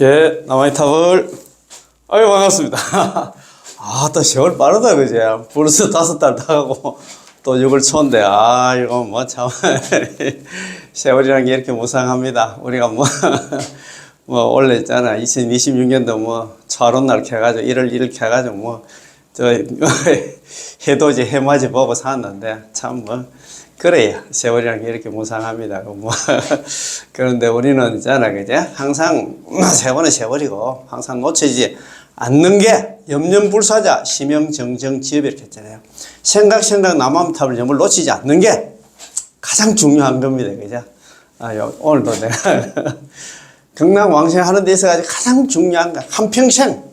예, 남아이탑을. 아유, 반갑습니다. 아, 또 세월 빠르다, 그제? 벌써 5달 다 가고, 또 6월 초인데, 아, 이거 뭐 참, 세월이라는 게 이렇게 무상합니다. 우리가 뭐, 원래 있잖아. 2026년도 뭐, 철원날 켜가지고, 1월 1일 켜가지고, 뭐, 해돋이, 해맞이 보고 살았는데, 참 뭐, 그래야 세월이라는 게 이렇게 무상합니다. 뭐 그런데 우리는 있잖아, 그제? 항상 세월은 세월이고 항상 놓치지 않는 게 염려불사자 심영정정지엽 이렇게 했잖아요. 생각 남함탑을 염을 놓치지 않는 게 가장 중요한 겁니다, 그죠? 오늘도 내가 경락왕생하는 데 있어가지고 가장 중요한 거 한평생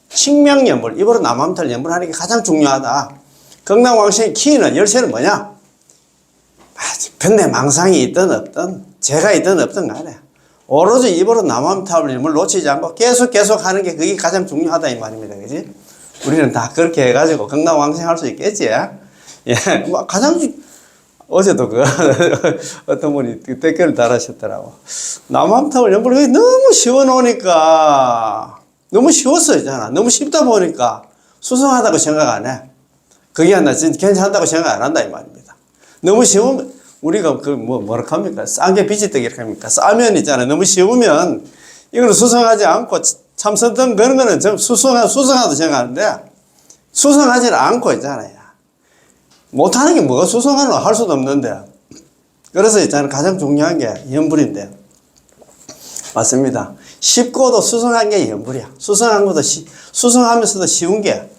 칭명염을 입으로 남함탑을 염을하는 게 가장 중요하다. 경락왕생의 키는 열쇠는 뭐냐? 근데 망상이 있든 없든 죄가 있든 없든 간에 오로지 입으로 남함탑을 염을 놓치지 않고 계속 하는 게 그게 가장 중요하다 이 말입니다. 그지? 우리는 다 그렇게 해가지고 건강왕생할 수 있겠지? 예, 뭐 가장 어제도 어떤 분이 댓글을 달아셨더라고. 남함탑을 염을 너무 쉬워놓으니까 너무 쉬웠어요. 너무 쉽다 보니까 수성하다고 생각 안 해. 그게 안 나, 괜찮다고 생각 안 한다 이 말입니다. 너무 쉬우면 우리가 뭐라 합니까? 싼 게 비지떡 이렇게 합니까? 싸면 있잖아요. 너무 쉬우면 이거는 수성하지 않고 참선등 그런 거는 좀 수성하도 생각하는데 수성하지는 않고 있잖아요. 못하는 게 뭐가 수성하는 할 수도 없는데. 그래서 있잖아요. 가장 중요한 게 염불인데. 맞습니다. 쉽고도 수성한 게 염불이야. 수성한 것도 수성하면서도 쉬운 게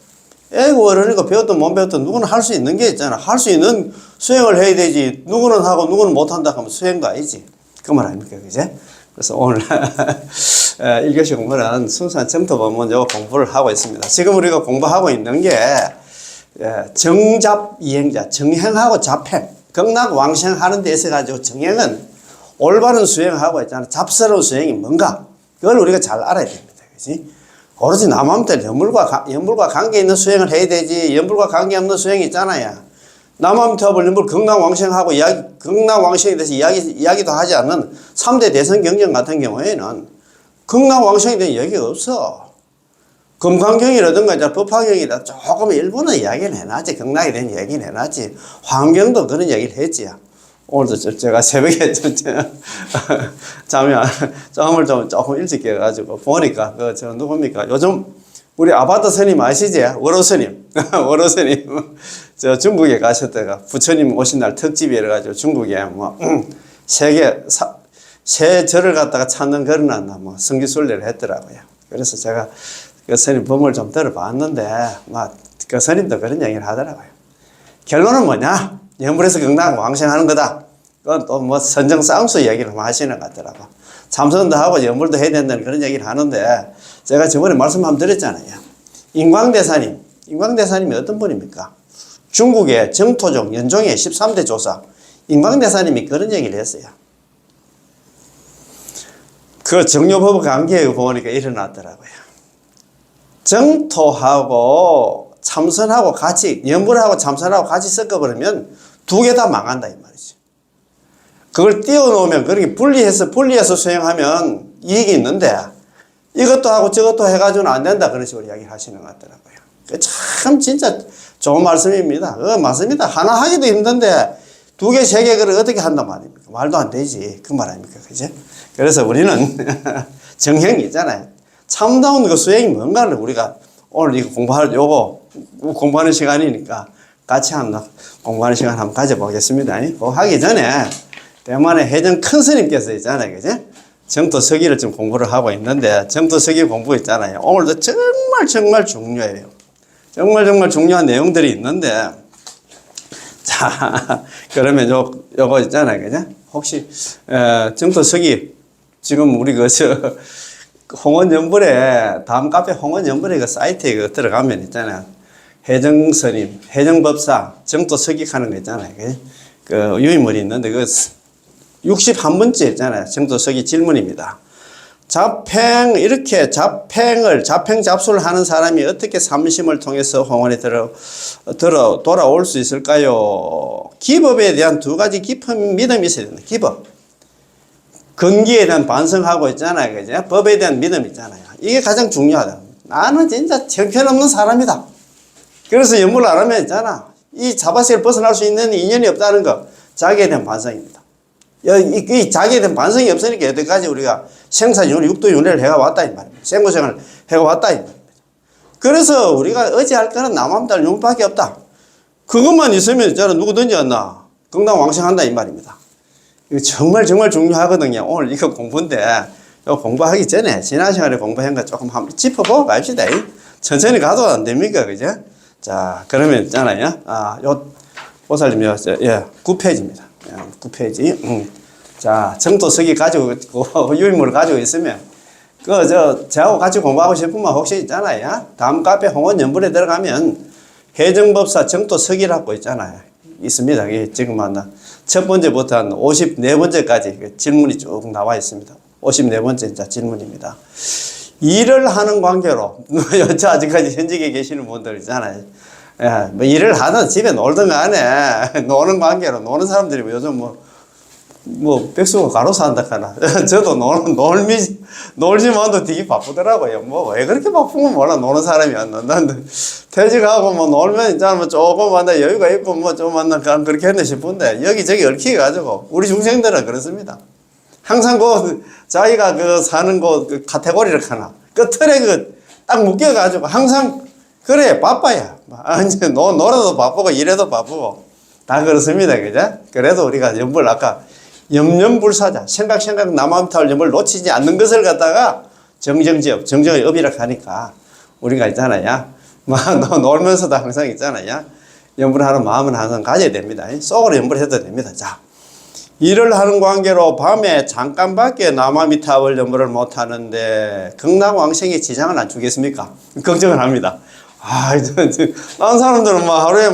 애고 어른이고 배웠든 못 배웠든 누구는 할 수 있는 게 있잖아. 할 수 있는 수행을 해야 되지. 누구는 하고 누구는 못 한다 하면 수행도 아니지. 그 말 아닙니까? 그제? 그래서 오늘 1교시 공부는 순수한 점토 법문 요 공부를 하고 있습니다. 지금 우리가 공부하고 있는 게 정잡 이행자, 정행하고 잡행, 극락왕생하는 데 있어 가지고 정행은 올바른 수행하고 있잖아. 잡스러운 수행이 뭔가 그걸 우리가 잘 알아야 됩니다. 그지? 오로지 남함탑 염불과 관계 있는 수행을 해야 되지. 염불과 관계 없는 수행이 있잖아요. 남함탑을 염불 극락왕생하고 극락왕생에 대해서 이야기도 하지 않는 3대 대선 경전 같은 경우에는 극락왕생에 대한 이야기가 없어. 금강경이라든가 이제 법화경이라 조금 일부는 이야기를 해놨지. 극락에 대한 이야기는 해놨지. 환경도 그런 이야기를 했지. 오늘도 제가 새벽에 잠을 좀 조금 일찍 깨가지고 보니까 누굽니까? 요즘 우리 아바타 스님 아시지? 월호 스님. 월호 스님. 저 중국에 가셨다가 부처님 오신 날 특집이 이래가지고 중국에 뭐 새 절을 갖다가 찾는 그런 뭐 성지순례를 했더라고요. 그래서 제가 그 스님 법을 좀 들어봤는데 그 스님도 그런 얘기를 하더라고요. 결론은 뭐냐? 염불에서 극락왕생하는 거다. 그건 또 뭐 선정 싸움수 이야기를 하시는 것 같더라고. 참선도 하고 염불도 해야 된다는 그런 얘기를 하는데 제가 저번에 말씀 한번 드렸잖아요. 인광대사님이 어떤 분입니까? 중국의 정토종 연종의 13대 조사 인광대사님이 그런 얘기를 했어요. 그 정료법 관계에 보니까 일어났더라고요. 정토하고 참선하고 같이 염불하고 참선하고 같이 섞어버리면 두 개 다 망한다 이 말이지. 그걸 띄워놓으면 그렇게 분리해서 수행하면 이익이 있는데 이것도 하고 저것도 해가지고는 안 된다 그런 식으로 이야기를 하시는 것 같더라고요. 참 진짜 좋은 말씀입니다. 맞습니다. 하나 하기도 힘든데 두 개, 세 개 그걸 어떻게 한단 말입니까? 말도 안 되지. 그 말 아닙니까? 그제? 그래서 우리는 정형이 있잖아요. 참다운 그 수행이 뭔가를 우리가 오늘 이거 공부하는 시간이니까 같이 한번 공부하는 시간 한번 가져보겠습니다. 그거 하기 전에 대만의 해전 큰 스님께서 있잖아요. 그제? 정토서기를 좀 공부를 하고 있는데 정토서기 공부 있잖아요. 오늘도 정말 중요해요. 정말 중요한 내용들이 있는데 자, 그러면 요거 있잖아요. 그죠? 혹시 정토서기 지금 우리 홍원연불에 다음 카페 홍원연불에 그 사이트에 들어가면 있잖아요. 해정스님, 해정법사 정토서기 하는 거 있잖아요. 그 유인물이 있는데 그 61번째 있잖아요. 정토서기 질문입니다. 잡팽 잡수를 하는 사람이 어떻게 삼심을 통해서 홍원에 돌아올 수 있을까요? 기법에 대한 두 가지 깊은 믿음이 있어야 된다. 기법. 건기에 대한 반성하고 있잖아요. 그죠? 법에 대한 믿음 있잖아요. 이게 가장 중요하다. 나는 진짜 형편없는 사람이다. 그래서 연구를 안 하면 있잖아. 이 자바세를 벗어날 수 있는 인연이 없다는 거. 자기에 대한 반성입니다. 이 자기에 대한 반성이 없으니까 여태까지 우리가 생사윤회, 육도윤회를 해왔다 이 말입니다. 생고생을 해왔다 이 말입니다. 그래서 우리가 의지할 거는 남함달 융밖에 없다. 그것만 있으면 저는 누구든지 왔나 건강왕생한다 이 말입니다. 이거 정말 중요하거든요. 오늘 이거 공부인데 이거 공부하기 전에 지난 시간에 공부한 거 조금 한번 짚어보고 갑시다. 천천히 가도 안 됩니까, 그죠? 자, 그러면 있잖아요. 요 보살님 요 9페이지입니다. 9페이지. 자, 정토석이 가지고 있고 유인물을 가지고 있으면 저하고 같이 공부하고 싶으면 혹시 있잖아요. 다음 카페 홍원연불에 들어가면 해정법사 정토석이라고 있잖아요. 있습니다. 지금 첫 번째부터 한 54번째까지 질문이 쭉 나와 있습니다. 54번째 질문입니다. 일을 하는 관계로, 아직까지 현직에 계시는 분들 있잖아요. 뭐 일을 하든 집에 놀든 간에 노는 관계로, 노는 사람들이 요즘 백수가 가로수 한다 하나. 저도 놀지만도 되게 바쁘더라고요. 왜 그렇게 바쁜 건 몰라. 노는 사람이었나. 난 퇴직하고 놀면 이제 조금 여유가 있고 좀 그렇게 했나 싶은데 여기저기 얽혀가지고 우리 중생들은 그렇습니다. 항상 자기가 사는 카테고리를 하나. 틀에 딱 묶여가지고 항상 그래, 바빠야. 놀아도 바쁘고 일해도 바쁘고 다 그렇습니다. 그죠? 그래도 우리가 아까 염염불사자, 생각 남함탈 염을 놓치지 않는 것을 갖다가 정정지업, 정정의 업이라고 하니까 우리가 있잖아요. 놀면서도 항상 있잖아요. 염불하는 마음은 항상 가져야 됩니다. 속으로 염불해도 됩니다. 자, 일을 하는 관계로 밤에 잠깐밖에 남아미탑을 염불을 못하는데 극락왕생에 지장을 안 주겠습니까? 걱정을 합니다. 다른 사람들은 하루에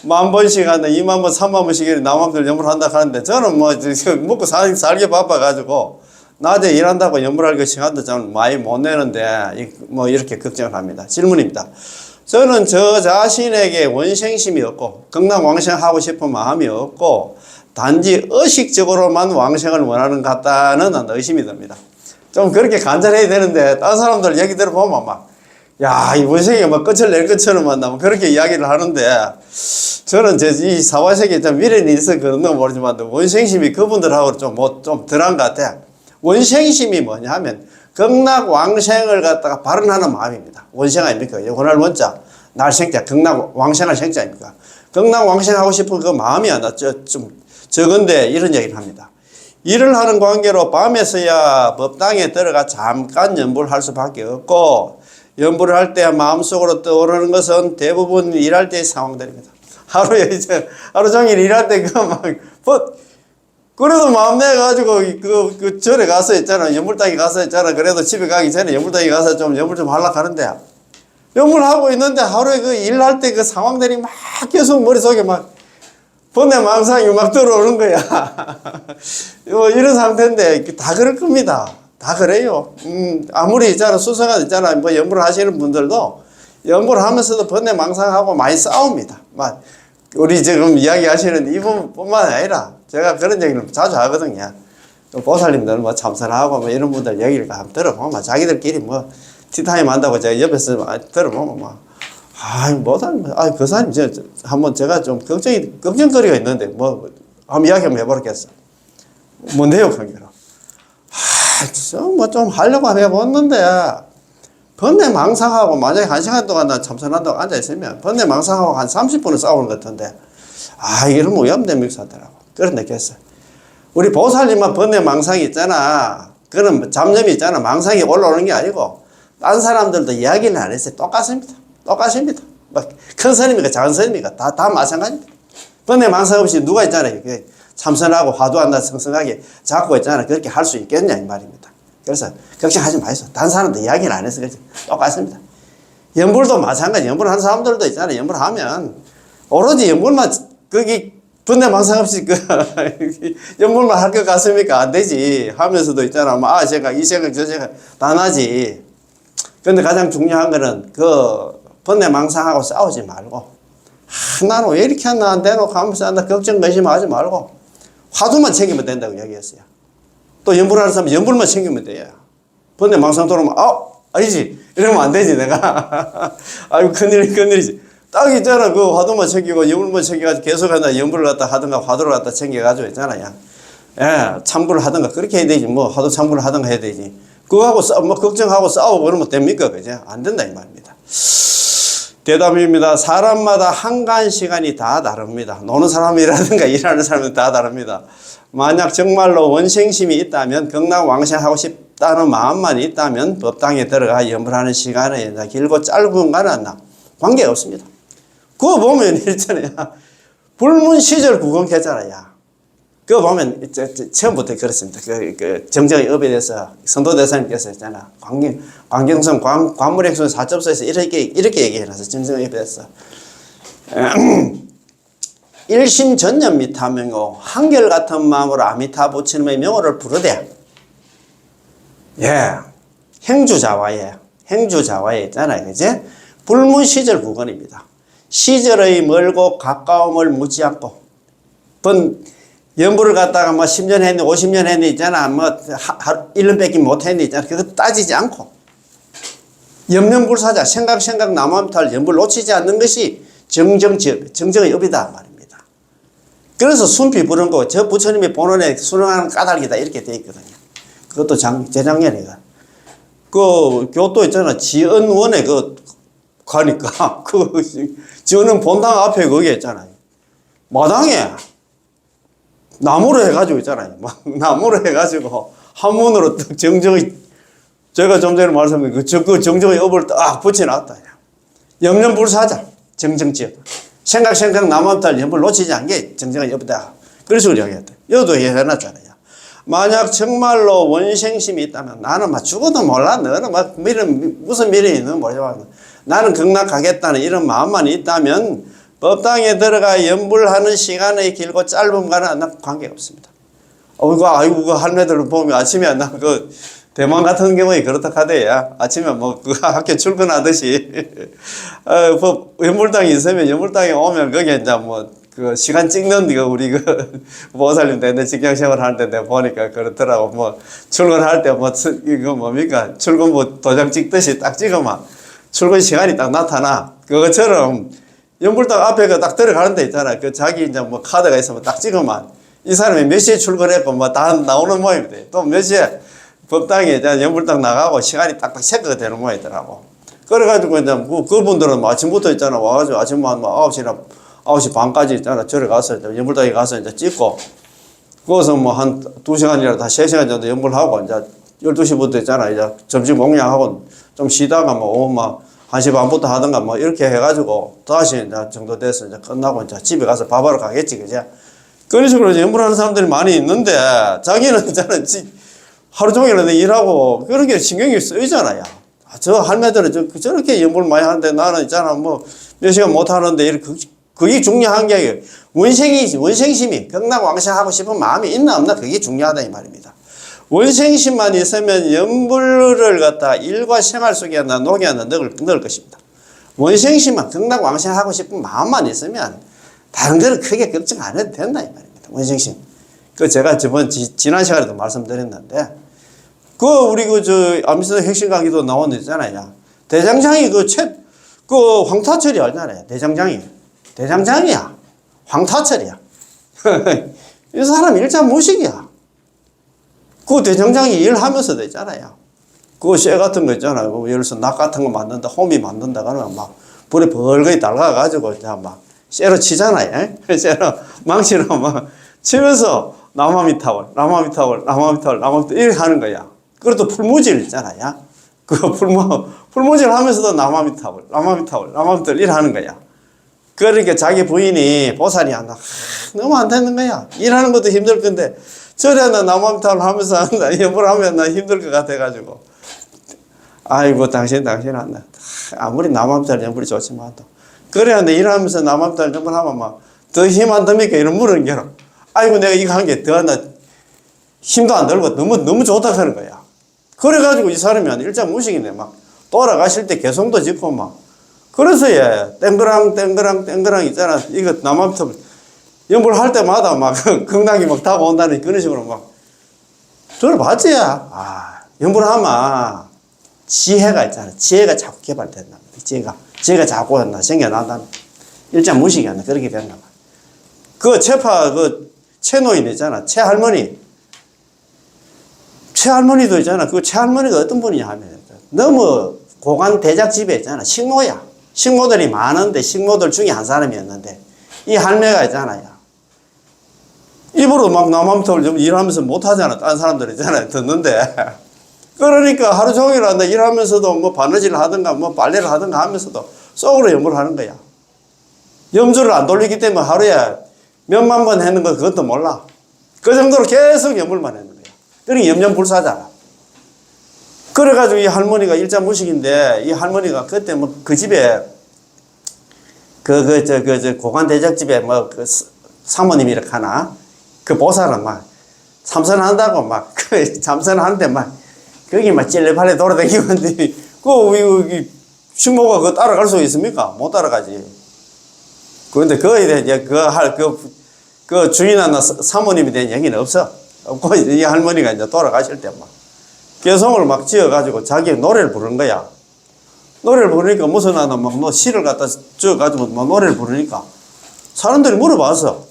만 번씩 한다, 2만 번, 3만 번씩 남함들 염불 한다 하는데 저는 먹고 살게 바빠가지고 낮에 일한다고 염불할 그 시간도 저는 많이 못 내는데 이렇게 걱정을 합니다. 질문입니다. 저는 저 자신에게 원생심이 없고 극락왕생하고 싶은 마음이 없고 단지 의식적으로만 왕생을 원하는 것 같다는 의심이 듭니다. 좀 그렇게 간절해야 되는데 다른 사람들 얘기 들어보면 이 원생이 끝을 낼 것처럼 그렇게 이야기를 하는데 저는 이 사화세계에 미련이 있어 그런 건 모르지만 원생심이 그분들하고 좀 덜한 것 같아. 원생심이 뭐냐 하면 극락왕생을 갖다가 발언하는 마음입니다. 원생 아닙니까? 영원할 원자, 날생자, 극락왕생할 생자 아닙니까? 극락왕생하고 싶은 그 마음이 좀 적은데 이런 얘기를 합니다. 일을 하는 관계로 밤에서야 법당에 들어가 잠깐 연불을 할 수밖에 없고 연불을 할 때 마음속으로 떠오르는 것은 대부분 일할 때의 상황들입니다. 하루 종일 일할 때 그래도 마음 내가지고 절에 가서 있잖아. 연불당에 가서 있잖아. 그래도 집에 가기 전에 연불당에 가서 좀 연불 좀 하려고 하는데 연불하고 있는데 하루에 일할 때 그 상황들이 계속 머릿속에 번뇌 망상이 들어오는 거야. 이런 상태인데 다 그럴 겁니다. 다 그래요. 아무리 수성가 연불을 하시는 분들도 연불을 하면서도 번뇌 망상하고 많이 싸웁니다. 우리 지금 이야기하시는 이분뿐만 아니라 제가 그런 얘기를 자주 하거든요. 보살님들 참선하고 이런 분들 얘기를 한번 들어보면 자기들끼리 티타임 한다고 제가 옆에서 들어보면 보살님, 그 사람 한번 제가 좀 걱정거리가 있는데 한번 이야기 한번 해보겠어. 뭔데요, 관계로? 좀 하려고 해봤는데 번뇌 망상하고 만약에 1시간 동안 나 참선한다고 앉아있으면 번뇌 망상하고 한 30분을 싸우는 것 같은데 이런 위험됩니까 하더라고. 그런 느꼈어요. 우리 보살님만 번뇌 망상이 있잖아. 그런 잡념이 있잖아. 망상이 올라오는 게 아니고 딴 사람들도 이야기는 안 했어요. 똑같습니다. 큰 스님이니까 작은 스님이니까 다 마찬가지입니다. 번뇌 망상 없이 누가 있잖아요. 참선하고 화두한다 성성하게 잡고 있잖아. 그렇게 할 수 있겠냐 이 말입니다. 그래서 걱정하지 마세요. 다른 사람도 이야기를 안 해서 똑같습니다. 연불도 마찬가지. 연불하는 사람들도 있잖아요. 연불하면 오로지 연불만 번뇌 망상 없이 연불만 할 것 같습니까? 안 되지. 하면서도 있잖아. 생각, 이 생각, 저 생각 다 나지. 근데 가장 중요한 거는 번뇌 망상하고 싸우지 말고 나는 왜 이렇게 하나 대놓고 하면서 걱정 의심하지 말고 화두만 챙기면 된다고 이야기했어요. 또 연불하는 사람은 연불만 챙기면 돼요. 번뇌 망상 돌아오면 아니지 이러면 안 되지 내가. 아이고 큰일이지. 딱 있잖아. 그 화두만 챙기고 연불만 챙겨가지고 계속 하다 연불을 갖다 하든가 화두를 갖다 챙겨가지고 있잖아요. 예, 참고를 하든가 그렇게 해야 되지. 뭐 화두 참고를 하든가 해야 되지. 그거하고 뭐 걱정하고 싸우고 그러면 됩니까? 그죠? 안 된다 이 말입니다. 대답입니다. 사람마다 한가한 시간이 다 다릅니다. 노는 사람이라든가 일하는 사람은 다 다릅니다. 만약 정말로 원생심이 있다면 극락왕생하고 싶다는 마음만 있다면 법당에 들어가 염불하는 시간이 길고 짧은 거는 관계가 없습니다. 그거 보면 있잖아요. 불문시절 구경했잖아요. 그거 보면 처음부터 그렇습니다. 그 정정의 업에 대해서 선도대사님께서 했잖아. 광경성 관물행성 사접서에서 이렇게 얘기해놨어. 정정의 업에 대해서. 일심전념 미타명고 한결같은 마음으로 아미타 부처님의 명호를 부르되 예 행주자와에 있잖아요. 그제 불문시절 구건입니다. 시절의 멀고 가까움을 묻지 않고 연부를 갖다가 뭐 10년 했니 50년 했니 있잖아. 뭐 1년밖에 못 했니 있잖아. 그거 따지지 않고 염명불사자 생각 나무함탈 연부를 놓치지 않는 것이 정정의 업이다 말입니다. 그래서 순피 부른 거, 저 부처님의 본원에 순응하는 까닭이다 이렇게 돼 있거든요. 그것도 재작년이가. 그 교도 있잖아. 지언원에 가니까 지언원 본당 앞에 거기 있잖아요. 마당에 나무로 해가지고 있잖아요. 나무로 해가지고 한문으로 정정의 제가 좀 전에 말씀드린 그 정정의 업을 딱 붙여놨다. 염려불사자 정정지업. 생각 나무함탈 연불 놓치지 않게 정정의 업이다. 그래서 이야기했다. 여도 해놨잖아요. 만약 정말로 원생심이 있다면 나는 막 죽어도 몰라. 너는 막 무슨 미련이 있는 모르지만 나는 극락 가겠다는 이런 마음만 있다면 법당에 들어가 연불하는 시간이 길고 짧은 거는 관계가 없습니다. 아이고, 그 할매들 보면 아침에 대만 같은 경우에 그렇다 하대요. 아침에 학교 출근하듯이, 연불당이 있으면 연불당에 오면 거기에 이제 시간 찍는 우리 보살님 때문에 직장 생활 하는데 내가 보니까 그렇더라고. 출근할 때 이거 뭡니까? 출근부 도장 찍듯이 딱 찍으면 출근 시간이 딱 나타나. 그것처럼 연불당 앞에 딱 들어가는 데 있잖아. 자기 이제 카드가 있으면 딱 찍으면 이 사람이 몇 시에 출근했고 다 나오는 모양입니다. 또 몇 시에 법당에 이제 연불당 나가고 시간이 딱딱 체크가 되는 모양이더라고. 그래가지고 이제 그분들은 아침부터 있잖아. 와가지고 아침 한 9시 반까지 있잖아. 절에 가서 이제 연불당에 가서 이제 찍고 거기서 한 2시간이라도 한 3시간 정도 연불하고 이제 12시부터 있잖아. 이제 점심 공양하고 좀 쉬다가 오후 1시 반부터 하든가 이렇게 해가지고 다시 이제 정도 돼서 이제 끝나고 이제 집에 가서 밥하러 가겠지, 그죠? 그런 식으로 연불하는 사람들이 많이 있는데 자기는 있잖아. 하루 종일 일하고 그런 게 신경이 쓰이잖아요. 저 할매들은 저렇게 연불 많이 하는데 나는 있잖아. 몇 시간 못 하는데 그게 중요한 게 아니에요. 원생심이 극락왕생하고 싶은 마음이 있나 없나 그게 중요하다 이 말입니다. 원생심만 있으면 연불을 갖다 일과 생활 속에 녹여 넣을 것입니다. 원생심만 극락왕생하고 싶은 마음만 있으면 다른 거는 크게 걱정 안 해도 된다 이 말입니다. 원생심. 제가 지난 시간에도 말씀드렸는데 우리 암시도 핵심 강의도 나온 데 있잖아요. 대장장이 황타철이 알잖아요. 대장장이야. 황타철이야. 이 사람 일자무식이야. 대장장이 일하면서도 있잖아요. 쇠 같은 거 있잖아요. 예를 들어서 낙 같은 거 만든다, 호미 만든다, 그러면 불에 벌거이 달가가지고 쇠로 치잖아요. 쇠로, 망치로 치면서 나마미타월 이렇게 하는 거야. 그리고 또 풀무질 있잖아요. 풀무질 하면서도 나마미타월 이렇게 하는 거야. 그러니까 자기 부인이 보살이 너무 안 되는 거야. 일하는 것도 힘들 건데, 저래 나마미타월 하면서 연불하면 나 힘들 것 같아가지고. 아이고, 당신 한다. 아무리 나마미타월 연불이 좋지만 또. 그래야 내 일하면서 나마미타월 연불하면 더 힘 안 듭니까? 이런 물은 게로. 아이고, 내가 이거 한 게 더 힘도 안 들고 너무 좋다 하는 거야. 그래가지고 이 사람이 일자무식이네. 돌아가실 때 개성도 짓고 그래서 땡그랑 있잖아. 이거 나마미타월 연불 할 때마다 막 극락이 막 다가온다는 그런 식으로 막 들어봤지? 연불하면 지혜가 있잖아. 지혜가 자꾸 개발된다. 지혜가 자꾸 생겨난다. 일자 무식이 안 돼. 그렇게 된다. 그 채파, 채노인 있잖아. 채할머니. 채할머니도 있잖아. 그 채할머니가 어떤 분이냐 하면 너무 고관 대작집에 있잖아. 식모야. 식모들이 많은데 식모들 중에 한 사람이었는데 이 할매가 있잖아요. 입으로 막 남함터를 좀 일하면서 못하잖아. 다른 사람들 있잖아요. 듣는데. 그러니까 하루 종일 한다 일하면서도 뭐 바느질을 하든가 뭐 빨래를 하든가 하면서도 속으로 염불을 하는 거야. 염주를 안 돌리기 때문에 하루에 몇만 번 했는 거 그것도 몰라. 그 정도로 계속 염불만 했는 거야. 그러니까 염려불사잖아. 그래가지고 이 할머니가 일자무식인데 이 할머니가 그때 뭐 그 집에 고관 대작집에 뭐 그 사모님이 이렇게 하나 그 보살은 막 참선한다고 막 참선하는데 막 거기 막 찔레팔레 돌아다니고 있는데 그 식모가 그거 따라갈 수 있습니까? 못 따라가지. 그런데 그거에 대해 이제 그 주인하나 사모님에 대한 얘기는 없어. 없고 이 할머니가 이제 돌아가실 때 막 개성을 막 지어가지고 자기 노래를 부르는 거야. 노래를 부르니까 무슨 하나 막 시를 갖다 지어가지고 막 노래를 부르니까 사람들이 물어봤어.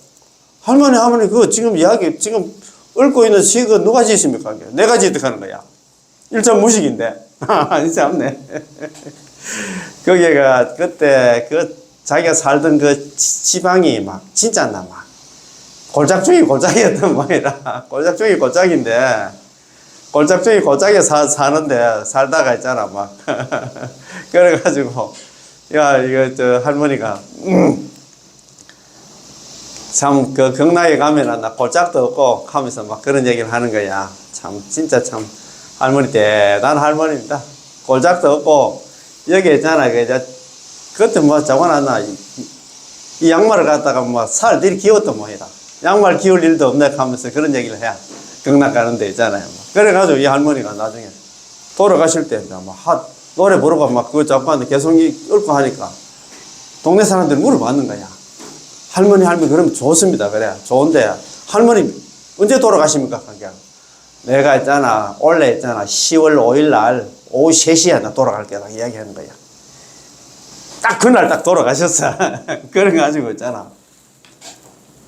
할머니 그거 지금 지금 읊고 있는 시 그 누가 지으십니까? 내가 지었다는 거야. 일점 무식인데. 참네. 거기가 그때 자기가 살던 그 지방이 막 진짜 막 골작 중에 골작이었던 모양이라. 골작 중에 골작인데 골작 중에 골작에 사는데 살다가 있잖아 막. 그래가지고 야 이거 할머니가 참 그 경락에 가면은 나 골작도 없고 하면서 막 그런 얘기를 하는 거야. 참 진짜 참 할머니 대단한 할머니입니다. 골작도 없고 여기 있잖아 그때 뭐 저거나 이 양말을 갖다가 뭐 살들이 기웠던 모양이다. 양말 기울 일도 없네 하면서 그런 얘기를 해야 경락 가는 데 있잖아요. 그래가지고 이 할머니가 나중에 돌아가실 때 막 노래 부르고 막 그거 잡고 하는데 개성이 읊고 하니까 동네 사람들이 물어봤는 거야. 할머니 그러면 좋습니다. 그래 좋은데 할머니 언제 돌아가십니까? 내가 있잖아 원래 있잖아 10월 5일 날 오후 3시에 나 돌아갈 게다 이야기하는 거야. 딱 그날 딱 돌아가셨어. 그래가지고 있잖아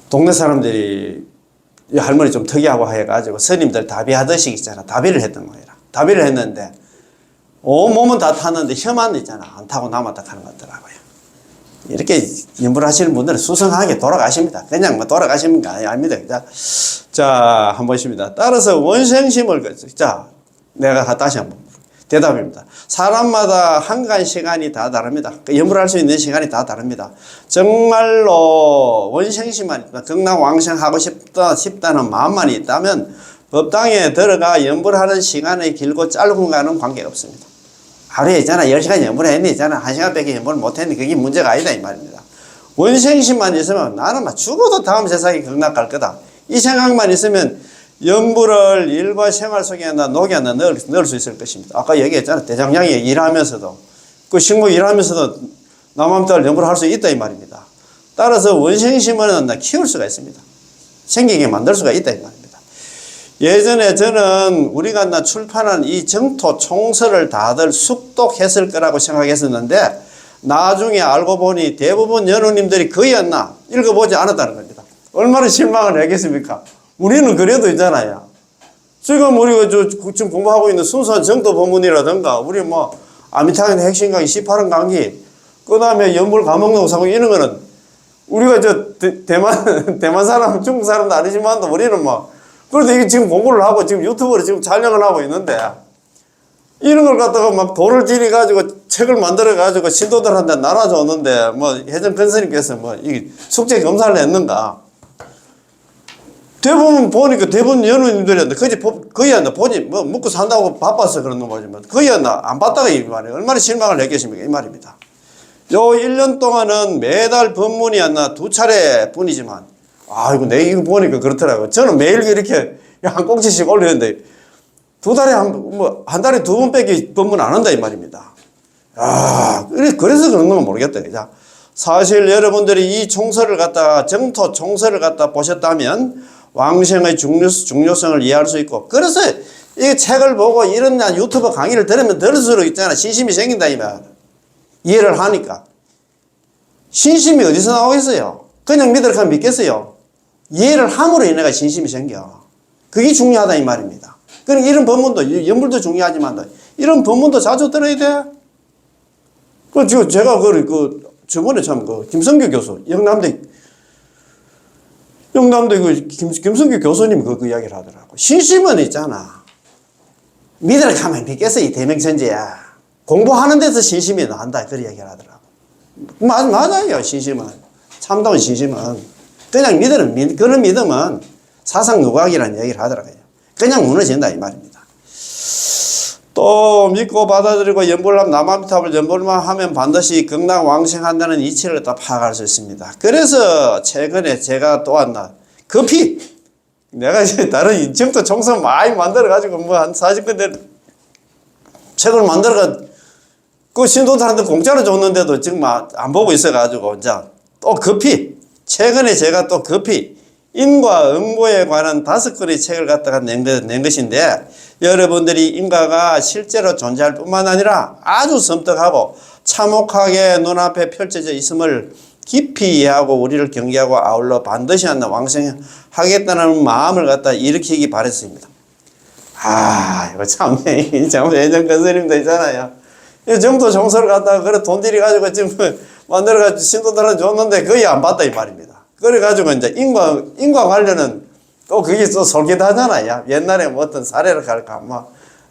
동네 사람들이 이 할머니 좀 특이하고 해가지고 스님들 다비하듯이 있잖아 다비를 했던 거야. 다비를 했는데 온몸은 다 탔는데 혀만 있잖아 안 타고 남았다 하는 것 같더라고요. 이렇게 염불하시는 분들은 수성하게 돌아가십니다. 그냥 뭐 돌아가시는 거 아닙니다. 자, 한번 보십니다. 따라서 원생심을, 자, 내가 다시 한번 대답입니다. 사람마다 한간 시간이 다 다릅니다. 염불할 수 있는 시간이 다 다릅니다. 정말로 원생심만, 극락왕생하고 싶다는 마음만 있다면 법당에 들어가 염불하는 시간이 길고 짧은가는 관계가 없습니다. 하루에 있잖아 10시간 염불했니 있잖아 1시간밖에 염불을 못했니 그게 문제가 아니다 이 말입니다. 원생심만 있으면 나는 막 죽어도 다음 세상에 극락 갈 거다 이 생각만 있으면 염불을 일과 생활 속에 녹여 넣을 수 있을 것입니다. 아까 얘기했잖아 대장량이 일하면서도 그 식목 일하면서도 남함달 염불을 할 수 있다 이 말입니다. 따라서 원생심은 키울 수가 있습니다. 생기게 만들 수가 있다 이 말입니다. 예전에 저는 우리가 출판한 이 정토 총서를 다들 숙독했을 거라고 생각했었는데 나중에 알고 보니 대부분 연우님들이 거의 읽어보지 않았다는 겁니다. 얼마나 실망을 했겠습니까? 우리는 그래도 있잖아요. 지금 우리가 지금 공부하고 있는 순수한 정토 법문이라든가 우리 뭐 아미타의 핵심 강의 18원 강의 그 다음에 연불 감옥농사고 이런 거는 우리가 대만 사람 중국 사람도 아니지만 우리는 뭐 그래도 이게 지금 공부를 하고 지금 유튜브로 지금 촬영을 하고 있는데 이런 걸 갖다가 막 돈을 들여가지고 책을 만들어가지고 신도들한테 나눠줬는데 뭐 혜전 변스님께서 뭐 이 숙제 검사를 했는가 대부분 보니까 대부분 연우님들이었는데 거의 보지 뭐 먹고 산다고 바빠서 그런 거지만 거의 안 봤다가 이 말이에요. 얼마나 실망을 했겠습니까 이 말입니다. 요 1년 동안은 매달 법문이 2차례 뿐이지만 아이고, 내 이거 보니까 그렇더라고요. 저는 매일 이렇게 한 꼭지씩 올리는데, 한 달에 2번밖에 법문 안 한다, 이 말입니다. 그래서 그런 건 모르겠다. 자, 사실 여러분들이 이 총서를 갖다가 정토 총서를 갖다 보셨다면 왕생의 중요성을 이해할 수 있고, 그래서 이 책을 보고 이런 유튜브 강의를 들으면 들을수록 있잖아 신심이 생긴다 이 말. 이해를 하니까. 신심이 어디서 나오겠어요? 그냥 믿으라 하면 믿겠어요? 이해를 함으로 인해가 신심이 생겨. 그게 중요하다 이 말입니다. 그러니까 이런 법문도 연불도 중요하지만 이런 법문도 자주 들어야 돼. 제가 저번에 참 김성규 교수 영남대 김성규 교수님 그 이야기를 하더라고. 신심은 있잖아. 믿으라 하면 믿겠어 이 대명천지야. 공부하는 데서 신심이 나온다 그런 이야기를 하더라고. 맞아요. 신심은 참다운 신심은 그냥 그런 믿음은 사상 누각이라는 얘기를 하더라고요. 그냥 무너진다 이 말입니다. 또 믿고 받아들이고 연불하면 남아미탑을 연불만 하면 반드시 극락왕생한다는 이치를 다 파악할 수 있습니다. 그래서 최근에 제가 또 급히 내가 이제 다른 정도 총선 많이 만들어가지고 뭐 한 40건대 책을 만들어가 그 신도들한테 공짜로 줬는데도 지금 안 보고 있어가지고 이제 또 급히 최근에 제가 또 급히 인과 응보에 관한 5권의 책을 갖다가 낸 것인데, 여러분들이 인과가 실제로 존재할 뿐만 아니라 아주 섬뜩하고 참혹하게 눈앞에 펼쳐져 있음을 깊이 이해하고 우리를 경계하고 아울러 반드시 왕생하겠다는 마음을 갖다 일으키기 바랬습니다. 이거 참 예전 건설님도 있잖아요. 이 정도 정서를 갖다가 그래 돈 들여가지고 지금 만들어가지고 신도들한테 줬는데 거의 안 받다 이 말입니다. 그래가지고 이제 인과 관련은 또 그게 또 솔깃하잖아요. 옛날에 뭐 어떤 사례를 갈까,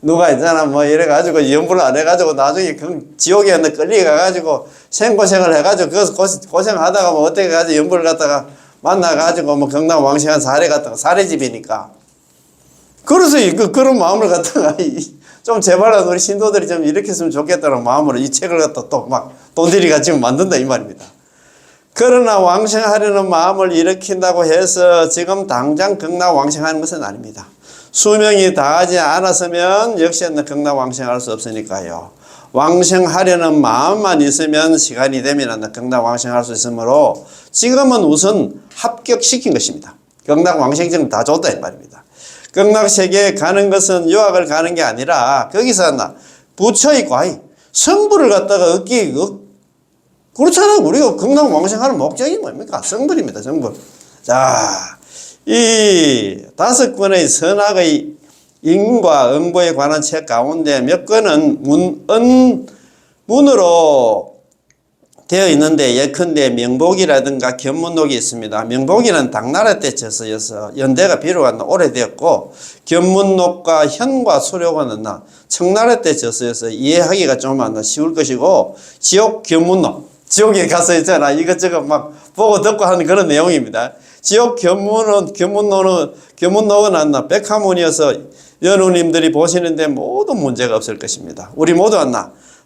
누가 있잖아, 이래가지고 연불을 안 해가지고 나중에 지옥에 끌려가가지고 생고생을 해가지고 그것서 고생하다가 어떻게 가지고 연불을 갖다가 만나가지고 경락왕생한 사례 같은 거, 사례집이니까. 그래서 그런 마음을 갖다가 좀 제발 우리 신도들이 좀 이렇게 했으면 좋겠다는 마음으로 이 책을 갖다 또 돈들이가 지금 만든다 이 말입니다. 그러나 왕생하려는 마음을 일으킨다고 해서 지금 당장 극락왕생하는 것은 아닙니다. 수명이 다하지 않았으면 역시 극락왕생할 수 없으니까요. 왕생하려는 마음만 있으면 시간이 되면 극락왕생할 수 있으므로 지금은 우선 합격시킨 것입니다. 극락왕생증 다 줬다 이 말입니다. 극락세계에 가는 것은 유학을 가는 게 아니라 거기서 부처의 과의 성부를 갖다가 그렇잖아요. 우리가 극락왕생하는 목적이 뭡니까? 성불입니다. 성불. 자, 이 5권의 선학의 인과 응보에 관한 책 가운데 몇 권은 문으로 되어 있는데 예컨대 명복이라든가 견문록이 있습니다. 명복이는 당나라 때 저서여서 연대가 비록 오래되었고, 견문록과 현과 수록은 청나라 때 저서여서 이해하기가 좀 쉬울 것이고, 지옥 견문록, 지옥에 가서 있잖아. 이것저것 보고 듣고 하는 그런 내용입니다. 지옥 견문록은 백화문이어서 연우님들이 보시는데 모두 문제가 없을 것입니다. 우리 모두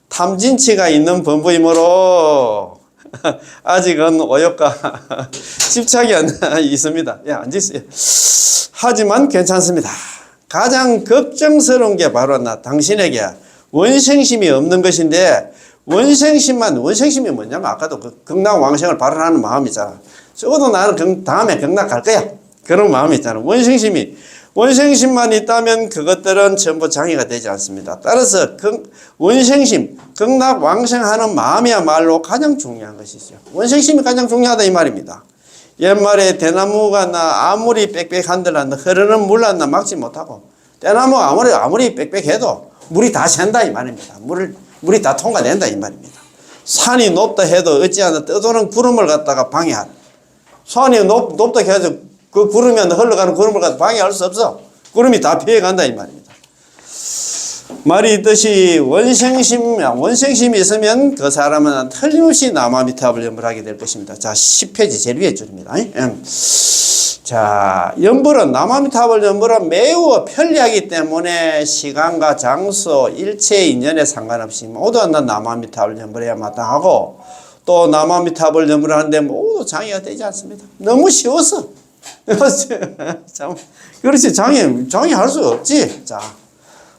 탐진치가 있는 범부이므로 아직은 오역과 집착이 있습니다. 앉으세요. 하지만 괜찮습니다. 가장 걱정스러운 게 바로 당신에게 원생심이 없는 것인데, 원생심이 뭐냐면 아까도 극락왕생을 발언하는 마음이잖아. 적어도 나는 다음에 극락 갈 거야. 그런 마음이 있잖아. 원생심만 있다면 그것들은 전부 장애가 되지 않습니다. 따라서 원생심, 극락왕생하는 마음이야말로 가장 중요한 것이죠. 원생심이 가장 중요하다 이 말입니다. 옛말에 대나무가 아무리 빽빽한들 흐르는 물 막지 못하고, 대나무가 아무리 빽빽해도 물이 다 샌다 이 말입니다. 물이 다 통과된다 이 말입니다. 산이 높다 해도 어찌하나 떠도는 구름을 갖다가 방해하는, 산이 높다 해서 그 구름이 흘러가는 구름을 갖다 방해할 수 없어. 구름이 다 피해간다 이 말입니다. 말이 있듯이 원생심이 있으면 그 사람은 틀림없이 남아미탑을 연불하게 될 것입니다. 자, 10페이지 제일 위에 줄입니다. 자, 연불은 남아미탑을 연불은 매우 편리하기 때문에 시간과 장소, 일체의 인연에 상관없이 모두 남아미탑을 연불해야 마땅하고, 또 남아미탑을 연불하는데 모두 장애가 되지 않습니다. 너무 쉬워서. 그렇지, 장애할 수 없지. 자,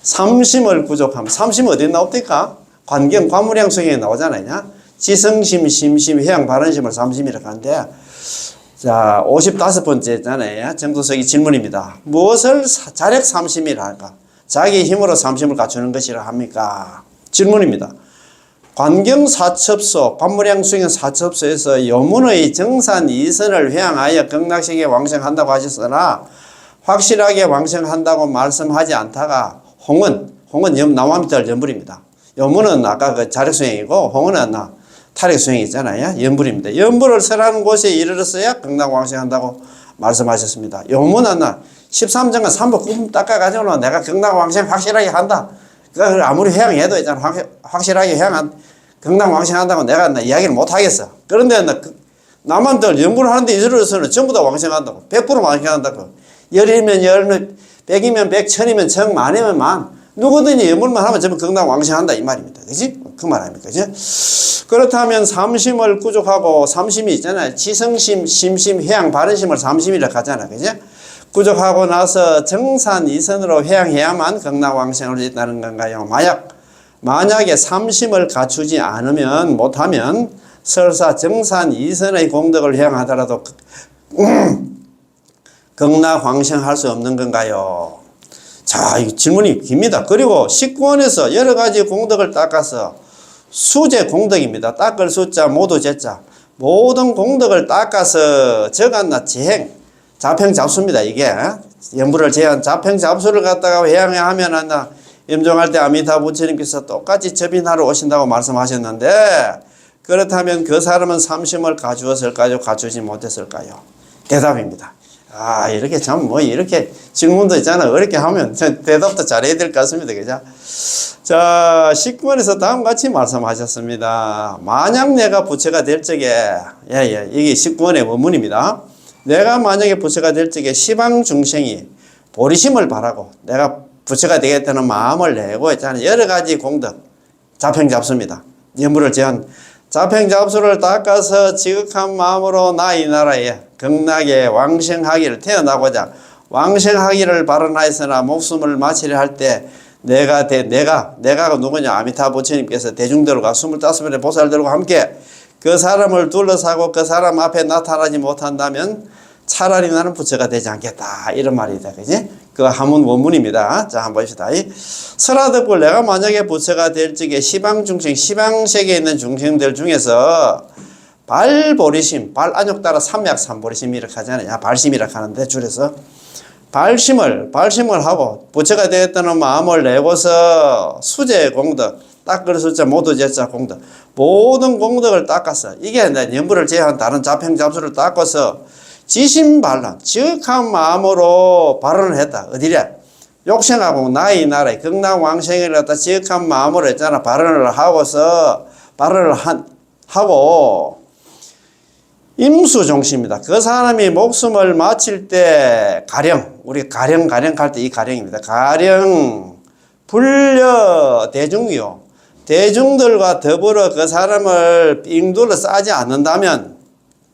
삼심을 부족함. 삼심 어디 나옵니까? 관경, 관무량성에 나오잖아요. 지성심, 심심, 회양, 발언심을 삼심이라고 하는데, 자, 55번째잖아요. 정도석이 질문입니다. 무엇을 자력 삼심이라 할까? 자기 힘으로 삼심을 갖추는 것이라 합니까? 질문입니다. 관경사첩소, 관무량수행 사첩소에서 요문의 정산 이선을 회항하여 극락세계 왕생한다고 하셨으나 확실하게 왕생한다고 말씀하지 않다가 홍은 나무밑달 연불입니다. 요문은 아까 그 자력수행이고 홍은 타력수행이 있잖아요. 연불입니다. 연불을 설하는 곳에 이르렀어야 극락왕생한다고 말씀하셨습니다. 요문은 13정은 3법 9분 닦아가지고 내가 극락왕생 확실하게 한다. 그걸 아무리 회양해도 있잖아. 확실하게 극락왕생한다고 내가 이야기를 못하겠어. 그런데 남한들 연불을 하는데 이르러서는 전부 다 왕생한다고. 100% 왕생한다고. 10이면 10, 100이면 100, 1000이면 1000, 만이면 만. 누구든지 연불만 하면 전부 극락왕생한다 이 말입니다. 그지? 그 말 아닙니까? 그지? 그렇다면 삼심을 구족하고 삼심이 있잖아요. 지성심, 심심, 회양, 발언심을 삼심이라고 하잖아. 그지? 구족하고 나서 정산 이선으로 회양해야만 극락왕생을 있다는 건가요? 만약에 삼심을 갖추지 않으면, 못하면 설사 정산 이선의 공덕을 회양하더라도 극락왕생할 수 없는 건가요? 자, 이 질문이 깁니다. 그리고 19원에서 여러 가지 공덕을 닦아서 수제 공덕입니다. 닦을 수자, 모두 제자. 모든 공덕을 닦아서 적었나 재행, 자평잡수입니다. 이게 연불을 제한 자평잡수를 갖다가 회양해야 하면 임종할 때 아미타 부처님께서 똑같이 접인하러 오신다고 말씀하셨는데, 그렇다면 그 사람은 삼심을 갖추었을까요? 갖추지 못했을까요? 대답입니다. 이렇게 참 이렇게 질문도 있잖아. 어렵게 하면 대답도 잘해야 될 것 같습니다. 그죠? 자, 19번에서 다음과 같이 말씀하셨습니다. 만약 내가 부처가 될 적에, 이게 19번의 원문입니다. 내가 만약에 부처가 될 적에 시방 중생이 보리심을 바라고 내가 부처가 되겠다는 마음을 내고 있잖아요. 여러 가지 공덕, 자평잡수입니다. 연불을 제한 자평잡수를 닦아서 지극한 마음으로 나 이 나라에 극락에 왕생하기를 태어나고자 왕생하기를 발언하였으나 목숨을 마치려 할 때 내가 누구냐? 아미타 부처님께서 대중들과 25번의 보살들과 함께 그 사람을 둘러싸고 그 사람 앞에 나타나지 못한다면 차라리 나는 부처가 되지 않겠다. 이런 말이다. 그지? 그 한문 원문입니다. 자, 한번 봅시다. 설하덕불 내가 만약에 부처가 될 적에 시방중생, 시방세계에 있는 중생들 중에서 발보리심, 발안욕 따라 삼약 삼보리심 이렇게 하잖아요. 발심이라고 하는데 줄여서 발심을 하고 부처가 되었다는 마음을 내고서 수제 공덕, 닦을 수자 모두 제자 공덕, 모든 공덕을 닦아서 이게 연불을 제한 다른 자평잡수를 닦아서 지심발론, 지극한 마음으로 발언을 했다. 어디래? 욕생하고 나의 나라에 극락왕생을 갖다 지극한 마음으로 했잖아. 발언을 하고 임수종시입니다. 그 사람이 목숨을 마칠 때 가령, 우리 가령 할 때 이 가령입니다. 가령 불려 대중이요. 대중들과 더불어 그 사람을 삥 둘러싸지 않는다면,